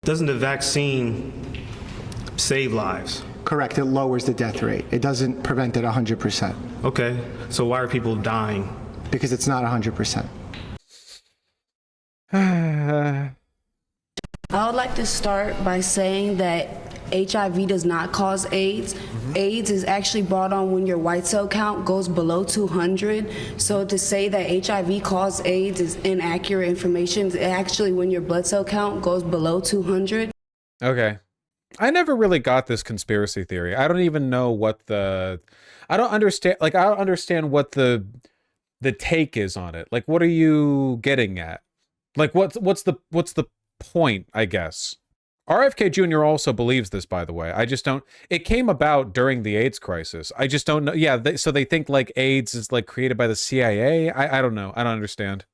Doesn't the vaccine save lives? Correct. It lowers the death rate. It doesn't prevent it 100%. Okay, so why are people dying? Because it's not 100%. I would like to start by saying that HIV does not cause AIDS. AIDS is actually brought on when your white cell count goes below 200. So to say that HIV caused AIDS is inaccurate information. It's actually when your blood cell count goes below 200. Okay. I never really got this conspiracy theory. I don't even know what I don't understand what the take is on it. Like, what are you getting at? Like, what's the point, I guess? RFK Jr. also believes this, by the way. I just don't... It came about during the AIDS crisis. I just don't know. Yeah, so they think, like, AIDS is, like, created by the CIA? I don't know. I don't understand.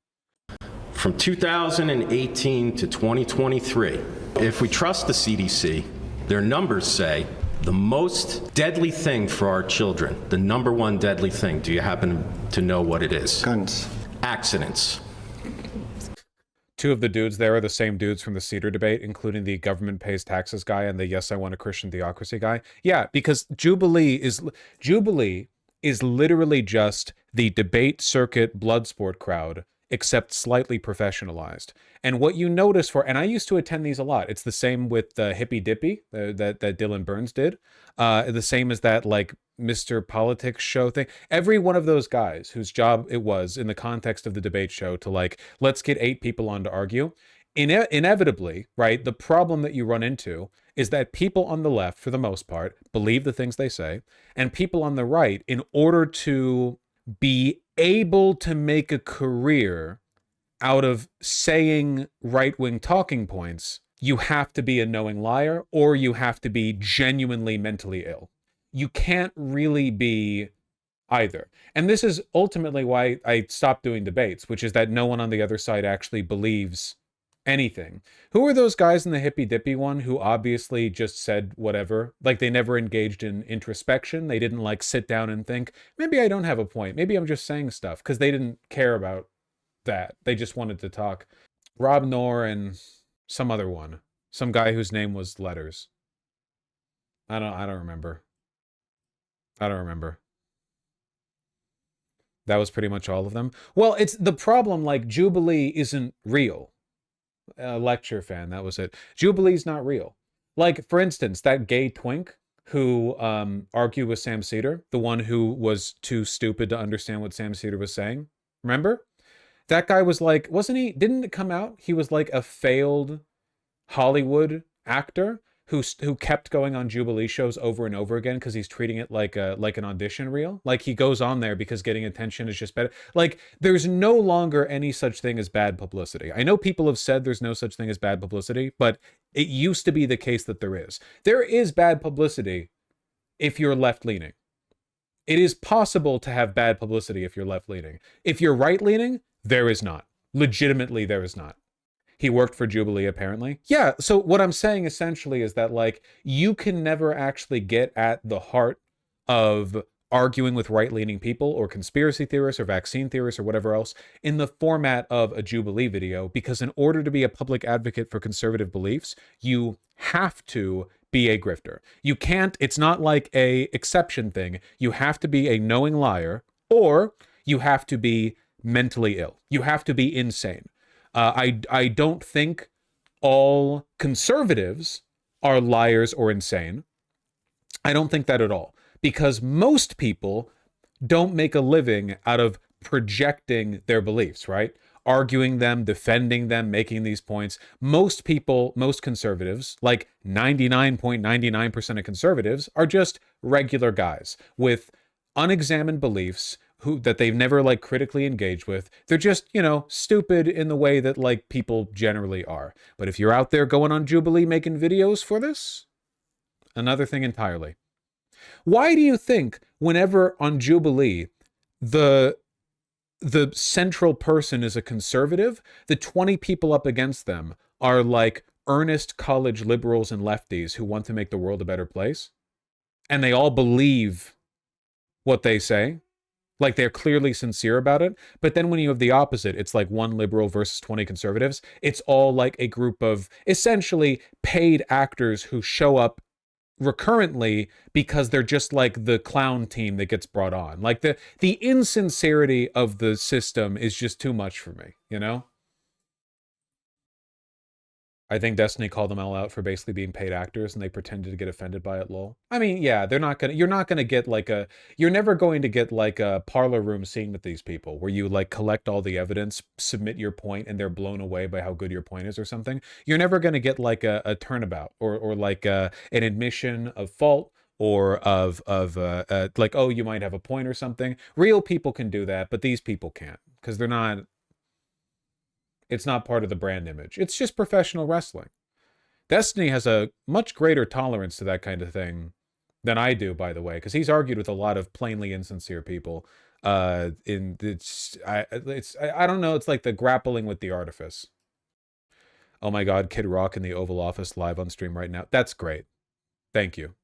From 2018 to 2023, if we trust the CDC, their numbers say the most deadly thing for our children, the number one deadly thing, do you happen to know what it is? Guns. Accidents. Two of the dudes there are the same dudes from the Cedar debate, including the government pays taxes guy and the yes, I want a Christian theocracy guy. Yeah, because Jubilee is literally just the debate circuit blood sport crowd, except slightly professionalized. And what you notice and I used to attend these a lot. It's the same with the Hippy Dippy that Dylan Burns did. The same as that, like, Mr. Politics show thing. Every one of those guys whose job it was in the context of the debate show to, like, let's get 8 people on to argue. Inevitably, right, the problem that you run into is that people on the left, for the most part, believe the things they say, and people on the right, in order to be able to make a career out of saying right-wing talking points, you have to be a knowing liar or you have to be genuinely mentally ill. You can't really be either. And this is ultimately why I stopped doing debates, which is that no one on the other side actually believes anything. Who are those guys in the Hippy Dippy one who obviously just said whatever? Like, they never engaged in introspection. They didn't, like, sit down and think, maybe I don't have a point. Maybe I'm just saying stuff, because they didn't care about that. They just wanted to talk. Rob Knorr and some other one. Some guy whose name was letters. I don't remember. I don't remember. That was pretty much all of them. Well, it's the problem, like, Jubilee isn't real. Lecture fan, that was it. Jubilee's not real. Like, for instance, that gay twink who argued with Sam Cedar, the one who was too stupid to understand what Sam Cedar was saying. Remember? That guy was like, didn't it come out? He was like a failed Hollywood actor who kept going on Jubilee shows over and over again because he's treating it like an audition reel. Like, he goes on there because getting attention is just better. Like, there's no longer any such thing as bad publicity. I know people have said there's no such thing as bad publicity, but it used to be the case that there is. There is bad publicity if you're left-leaning. It is possible to have bad publicity if you're left-leaning. If you're right-leaning, there is not. Legitimately, there is not. He worked for Jubilee, apparently. Yeah, so what I'm saying essentially is that, like, you can never actually get at the heart of arguing with right-leaning people or conspiracy theorists or vaccine theorists or whatever else in the format of a Jubilee video, because in order to be a public advocate for conservative beliefs, you have to be a grifter. You can't, it's not like a exception thing. You have to be a knowing liar, or you have to be mentally ill. You have to be insane. I don't think all conservatives are liars or insane. I don't think that at all. Because most people don't make a living out of projecting their beliefs, right? Arguing them, defending them, making these points. Most people, most conservatives, like 99.99% of conservatives, are just regular guys with unexamined beliefs that they've never, like, critically engaged with. They're just, you know, stupid in the way that, like, people generally are. But if you're out there going on Jubilee making videos for this, another thing entirely. Why do you think whenever on Jubilee the central person is a conservative, the 20 people up against them are, like, earnest college liberals and lefties who want to make the world a better place? And they all believe what they say? Like they're clearly sincere about it. But then when you have the opposite, it's like 1 liberal versus 20 conservatives. It's all like a group of essentially paid actors who show up recurrently because they're just like the clown team that gets brought on. Like the insincerity of the system is just too much for me, you know? I think Destiny called them all out for basically being paid actors and they pretended to get offended by it, lol. I mean, yeah, you're not gonna get like you're never going to get like a parlor room scene with these people where you like collect all the evidence, submit your point, and they're blown away by how good your point is or something. You're never gonna get like a turnabout or like an admission of fault or of like, oh, you might have a point or something. Real people can do that, but these people can't because they're not. It's not part of the brand image. It's just professional wrestling. Destiny has a much greater tolerance to that kind of thing than I do, by the way, because he's argued with a lot of plainly insincere people. I don't know. It's like the grappling with the artifice. Oh my God, Kid Rock in the Oval Office live on stream right now. That's great. Thank you.